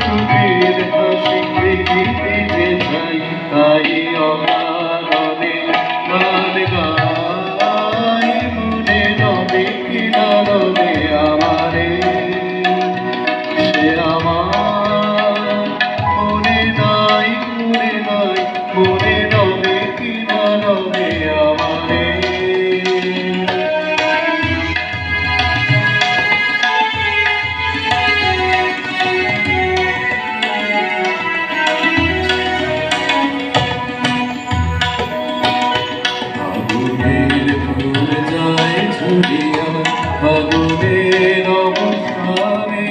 সুখের হাসি পৃথিবীতে চাই, তাই অকারণে গান গাই। মনে রবে কিনা রবে আমারে, সে আমার মনে নাই, মনে নাই, মনে রবে কিনা রবে আমারে। ফাগুনের অবসানে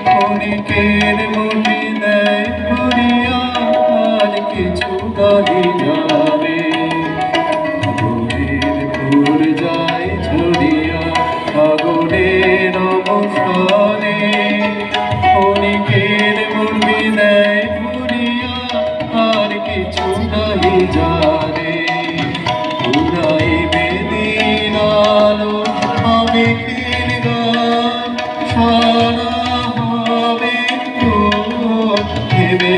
ক্ষণিকের মুঠি দেয় ঘুরিয়া, আর কিছু দাহি যাবে। ফাগুনের ফুল যায় ঝরিয়া ফাগুনের অবসানে ক্ষণিকের মুঠি দেয় ঘুরিয়া, আর কিছু দাহি যাবে। উড়াইবে দিন আলো আবেগের গান, সারা হবে ভেবে